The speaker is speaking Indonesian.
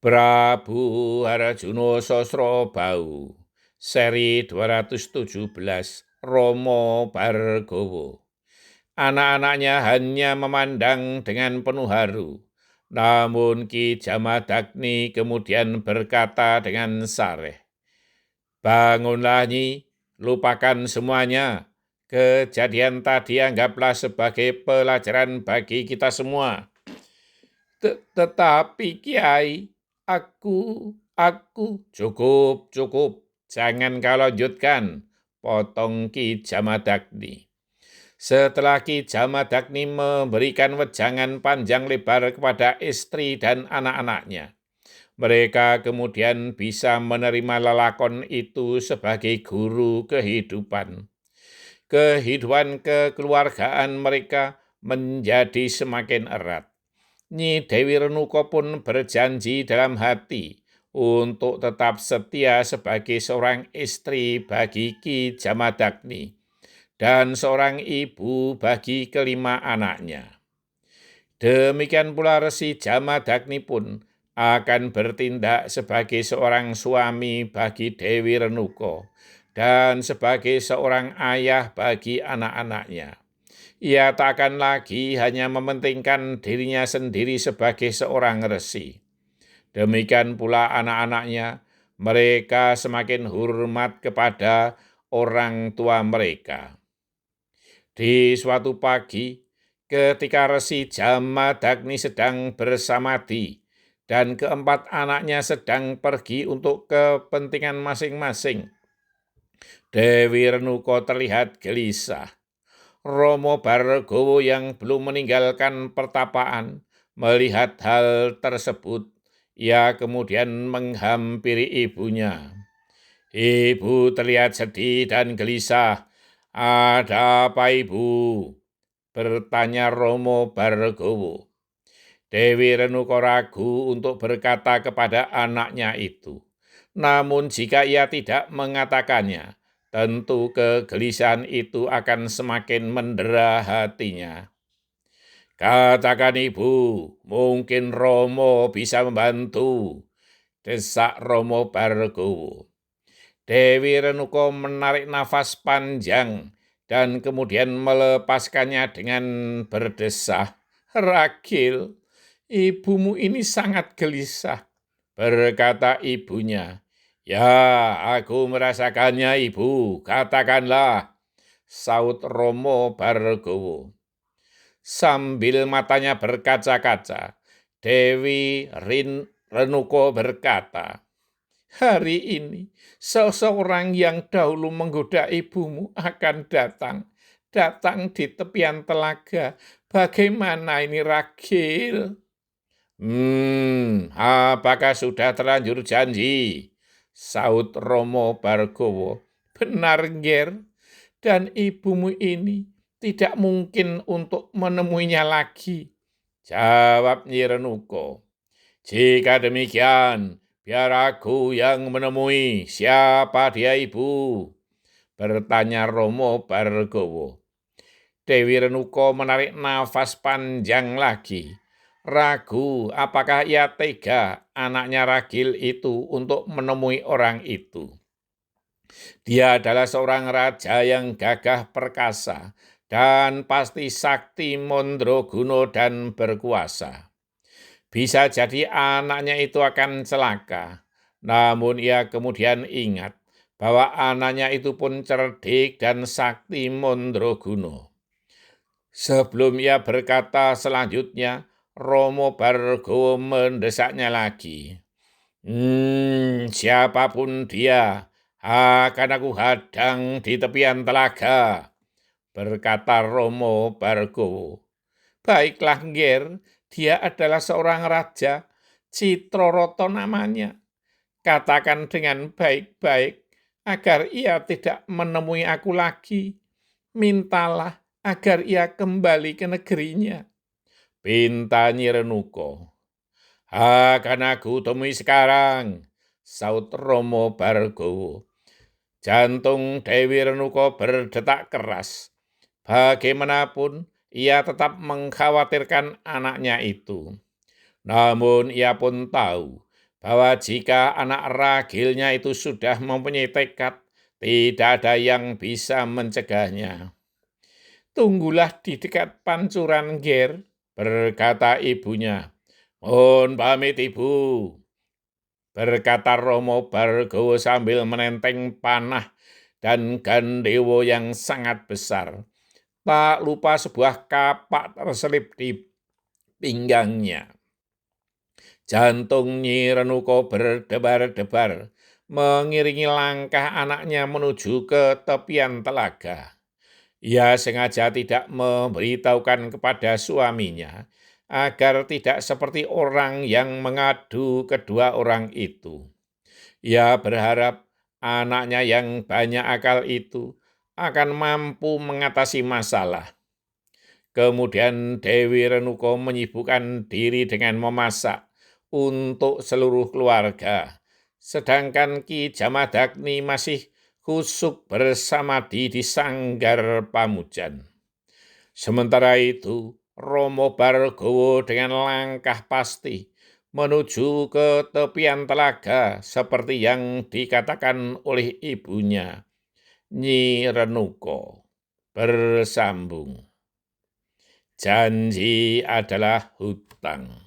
Prabu Arjuna Sasrabau, seri 217, Rama Bhargawa. Anak-anaknya hanya memandang dengan penuh haru. Namun Ki Jamadagni kemudian berkata dengan sareh, "Bangunlah Nyi, lupakan semuanya. Kejadian tadi anggaplah sebagai pelajaran bagi kita semua." Tetapi Kiai, aku, cukup, jangan kau lanjutkan, potong Ki Jamadagni. Setelah Ki Jamadagni memberikan wejangan panjang lebar kepada istri dan anak-anaknya, mereka kemudian bisa menerima lelakon itu sebagai guru kehidupan. Kehidupan kekeluargaan mereka menjadi semakin erat. Nyi Dewi Renuka pun berjanji dalam hati untuk tetap setia sebagai seorang istri bagi Ki Jamadagni dan seorang ibu bagi kelima anaknya. Demikian pula Resi Jamadagni pun akan bertindak sebagai seorang suami bagi Dewi Renuka dan sebagai seorang ayah bagi anak-anaknya. Ia tak akan lagi hanya mementingkan dirinya sendiri sebagai seorang resi. Demikian pula anak-anaknya, mereka semakin hormat kepada orang tua mereka. Di suatu pagi, ketika Resi Jamadagni sedang bersamadi dan keempat anaknya sedang pergi untuk kepentingan masing-masing, Dewi Renuka terlihat gelisah. Rama Bhargawa yang belum meninggalkan pertapaan melihat hal tersebut. Ia kemudian menghampiri ibunya. "Ibu terlihat sedih dan gelisah. Ada apa, Ibu?" bertanya Rama Bhargawa. Dewi Renuka ragu untuk berkata kepada anaknya itu. Namun jika ia tidak mengatakannya, tentu kegelisahan itu akan semakin mendera hatinya. "Katakan, Ibu, mungkin Romo bisa membantu," desak Rama Bhargawa. Dewi Renuka menarik nafas panjang dan kemudian melepaskannya dengan berdesah, "Ragil, ibumu ini sangat gelisah," berkata ibunya. "Ya, aku merasakannya, Ibu, katakanlah," saut Rama Bhargawa. Sambil matanya berkaca-kaca, Dewi Renuka berkata, "Hari ini seseorang yang dahulu menggoda ibumu akan datang di tepian telaga. Bagaimana ini, Ragil?" Apakah sudah terlanjur janji?" saut Rama Bhargawa. "Benar, Nger, dan ibumu ini tidak mungkin untuk menemuinya lagi," jawab Nyi Renuka. "Jika demikian, biar aku yang menemui. Siapa dia, Ibu?" bertanya Rama Bhargawa. Dewi Renuka menarik nafas panjang lagi. Ragu apakah ia tega anaknya Ragil itu untuk menemui orang itu. Dia adalah seorang raja yang gagah perkasa dan pasti sakti mandraguna dan berkuasa. Bisa jadi anaknya itu akan celaka. Namun ia kemudian ingat bahwa anaknya itu pun cerdik dan sakti mandraguna. Sebelum ia berkata selanjutnya, Rama Bhargawa mendesaknya lagi. Siapapun dia, akan aku hadang di tepian telaga," berkata Rama Bhargawa. "Baiklah, Nger, dia adalah seorang raja, Citrarata namanya. Katakan dengan baik-baik agar ia tidak menemui aku lagi. Mintalah agar ia kembali ke negerinya," pinta Nyi Renuka. "Akan aku temui sekarang," saut Rama Bhargawa. Jantung Dewi Renuka berdetak keras. Bagaimanapun, ia tetap mengkhawatirkan anaknya itu. Namun ia pun tahu bahwa jika anak ragilnya itu sudah mempunyai tekad, tidak ada yang bisa mencegahnya. Tunggulah di dekat pancuran Ger, berkata ibunya. Mohon pamit ibu, berkata Romo Bargowo sambil menenteng panah dan gandewo yang sangat besar. Tak lupa sebuah kapak terselip di pinggangnya. Jantung Nyi Renuko berdebar-debar, mengiringi langkah anaknya menuju ke tepian telaga. Ia sengaja tidak memberitahukan kepada suaminya, agar tidak seperti orang yang mengadu kedua orang itu. Ia berharap anaknya yang banyak akal itu akan mampu mengatasi masalah. Kemudian Dewi Renuko menyibukkan diri dengan memasak untuk seluruh keluarga, sedangkan Ki Jamadagni masih khusuk bersamadi di sanggar Pamujan. Sementara itu, Romo Bargowo dengan langkah pasti menuju ke tepian telaga seperti yang dikatakan oleh ibunya, Nyi Renuko. Bersambung. Janji adalah hutang.